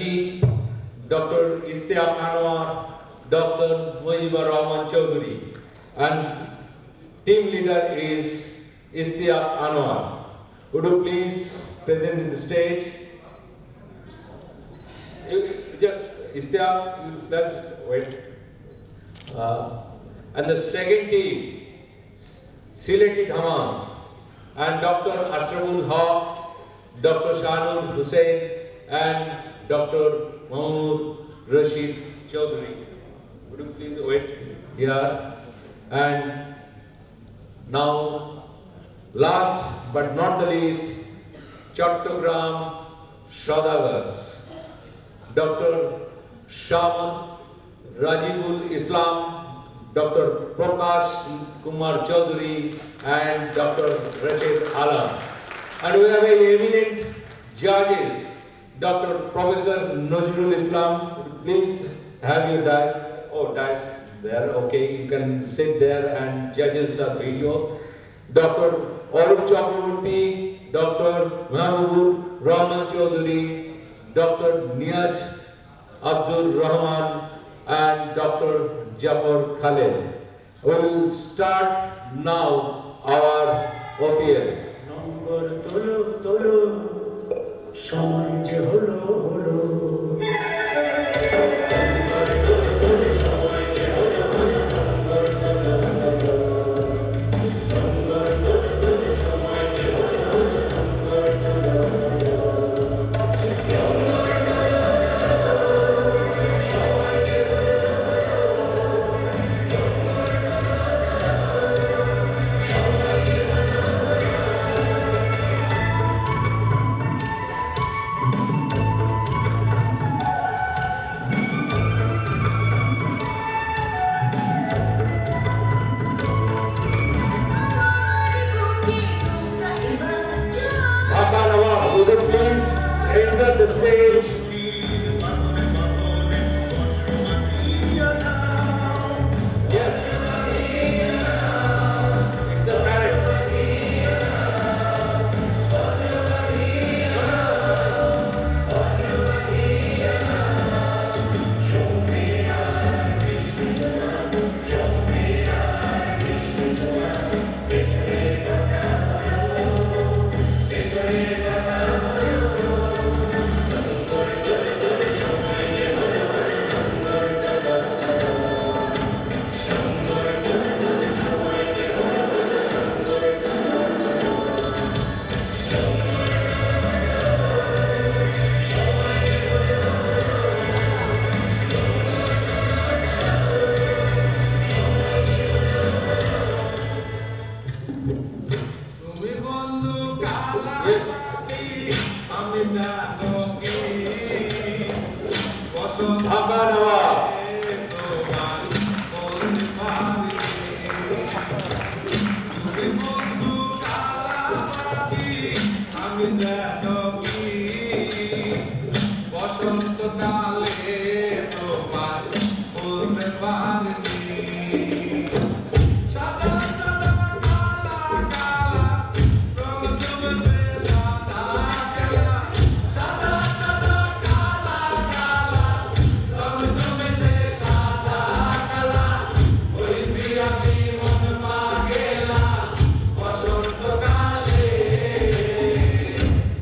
Dr. Istiaq Anwar, Dr. Mujibur Rahman Chaudhary, and team leader is Istiaq Anwar. Would you please present in the stage? Just Istiaq, let's wait. And the second team, Sileti Dhamas, and Dr. Asraful Haq, Dr. Shanur Hussain, and Dr. Mahmood Rashid Chaudhary. Would you please wait here? And now, last but not the least, Chattogram Shadagars, Dr. Shaman Rajibul Islam, Dr. Prakash Kumar Chaudhary, and Dr. Rashid Alam. And we have a eminent judges, Dr. Professor Najrul Islam. Please have your dice. Oh, dice there. Okay, you can sit there and judges the video. Dr. Arup Chakraborty, Dr. Mahbubur Rahman Chaudhary, Dr. Niyaj Abdul Rahman, and Dr. Jafar Khaled. We will start now our OPL. Number tolo সময় যে হলো হলো Would you please enter the stage? Yes. It's a parrot.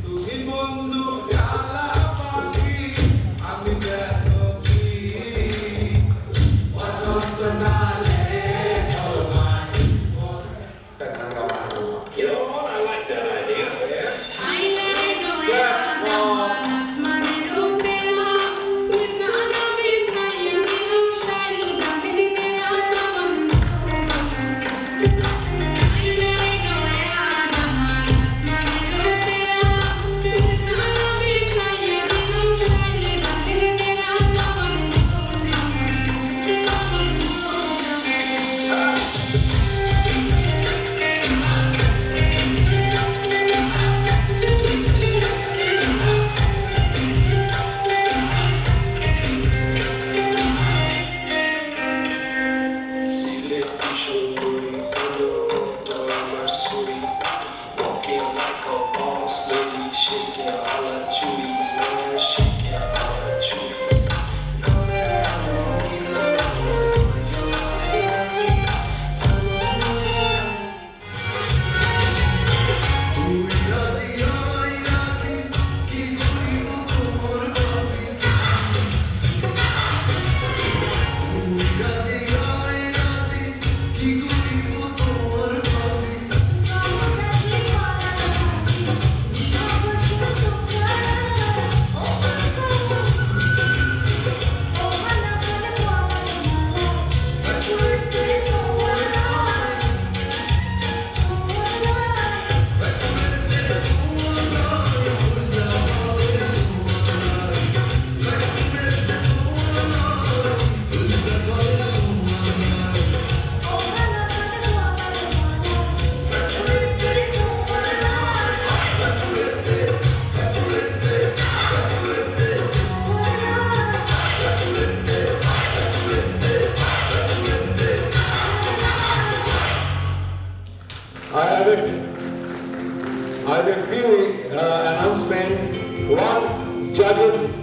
তুমি বন্ধু কালা পাখি আমি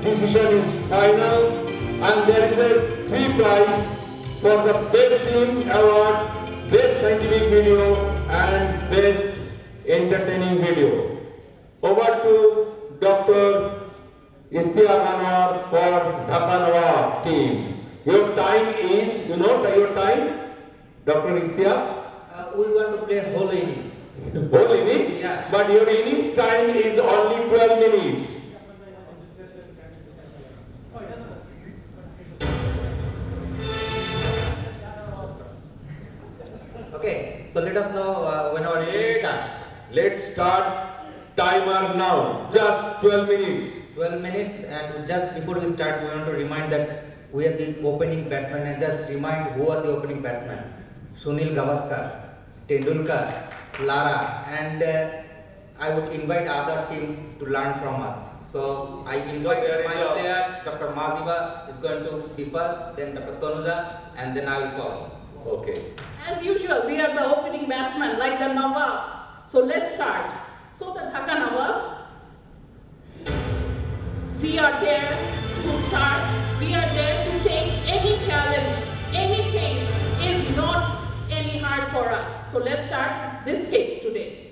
decision is final, and there is a free prize for the Best Team Award, Best Scientific Video, and Best Entertaining Video. Over to Dr. Ishtiaq Anwar for Dhaka Nawab team. Your time is, you know your time, Dr. Ishtiaq? We want to play whole innings. Whole innings? Yeah. But your innings time is only 12 minutes. Okay, so let us know when our innings starts. Let's start timer now. Just 12 minutes. 12 minutes, and just before we start, we want to remind that we are the opening batsmen, and just remind who are the opening batsmen. Sunil Gavaskar, Tendulkar, Lara, and I would invite other teams to learn from us. So I invite my players. Dr. Maziba is going to be first, then Dr. Tanuja, and then I will follow. Okay. As usual, we are the opening batsmen, like the Nawabs. So let's start. So the Dhaka Nawabs, we are there to start. We are there to take any challenge. Any case is not any hard for us. So let's start this case today.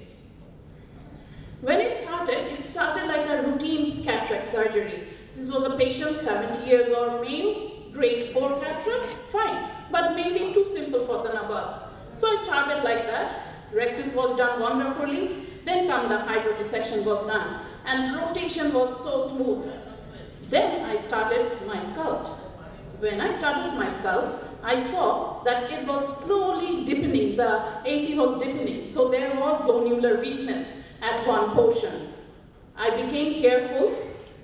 When it started like a routine cataract surgery. This was a patient, 70 years old male, grade 4 cataract, fine, but maybe too simple for the Nawabs. So I started like that. Rexis was done wonderfully. Then come the hydrodissection was done, and rotation was so smooth. Then I started my sculpt. When I started my sculpt, I saw that it was slowly deepening, the AC was deepening, so there was zonular weakness at one portion. I became careful,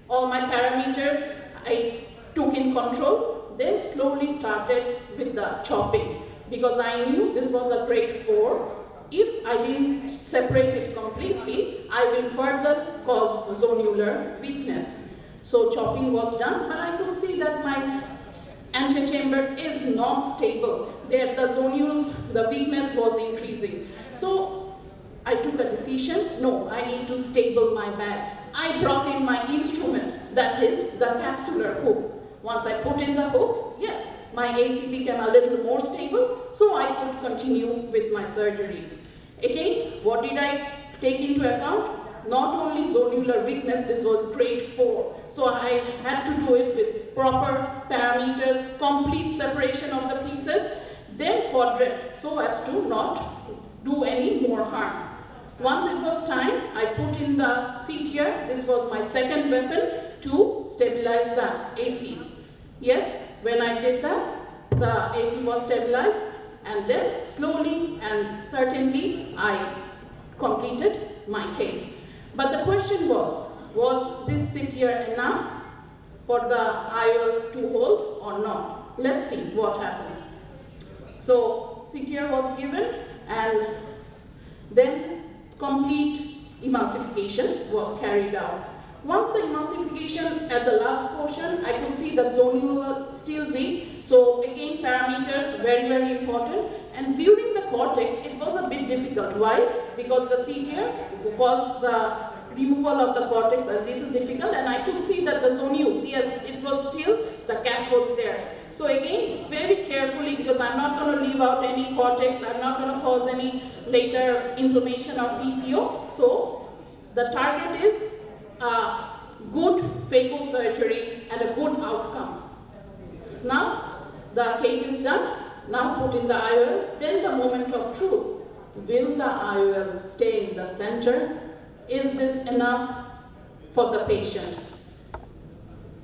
all my parameters I took in control, then slowly started with the chopping, because I knew this was a grade 4. If I didn't separate it completely, I will further cause zonular weakness. So chopping was done, but I could see that my antechamber is not stable. There the zonules, the weakness was increasing. So I took a decision, no, I need to stable my bag. I brought in my instrument, that is the capsular hook. Once I put in the hook, yes, my AC became a little more stable, so I could continue with my surgery. Again, what did I take into account? Not only zonular weakness, this was grade 4. So I had to do it with proper parameters, complete separation of the pieces, then quadrant, so as to not do any more harm. Once it was time, I put in the CTR. This was my second weapon to stabilize the AC. Yes, when I did that, the AC was stabilized, and then slowly and certainly I completed my case. But the question was this CTR enough for the IOL to hold or not? Let's see what happens. So CTR was given, and then complete emulsification was carried out. Once the emulsification at the last portion, I could see that zonule was still weak. So again, parameters very, very important. And during the cortex, it was a bit difficult. Why? Because the CTR was the removal of the cortex a little difficult, and I could see that the zonules, yes, it was still, the cap was there. So again, very carefully, because I'm not going to leave out any cortex, I'm not going to cause any later inflammation or PCO. So the target is good phacosurgery and a good outcome. Now the case is done. Now put in the IOL. Then the moment of truth. Will the IOL stay in the center? Is this enough for the patient?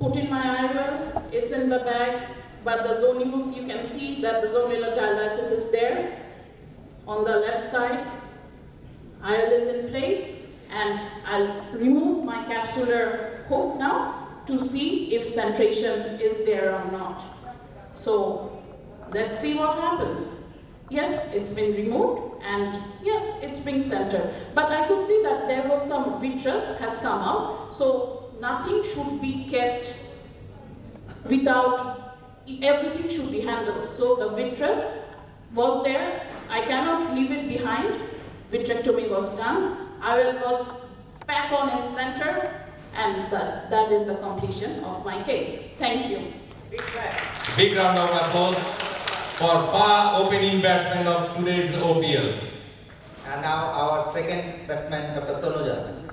Put in my IOL. It's in the bag. But the zonules, you can see that the zonular dialysis is there on the left side. IOL is in place, and I'll remove my capsular hook now to see if centration is there or not. So let's see what happens. Yes, it's been removed, and yes, it's been centered. But I could see that there was some vitreous has come out, so nothing should be kept without, everything should be handled. So the vitreous was there, I cannot leave it behind. Vitrectomy was done, IOL was back on in center, and that is the completion of my case. Thank you. Big round of applause for far opening batsman of today's OPL. And now our second batsman, Dr. Tanuja.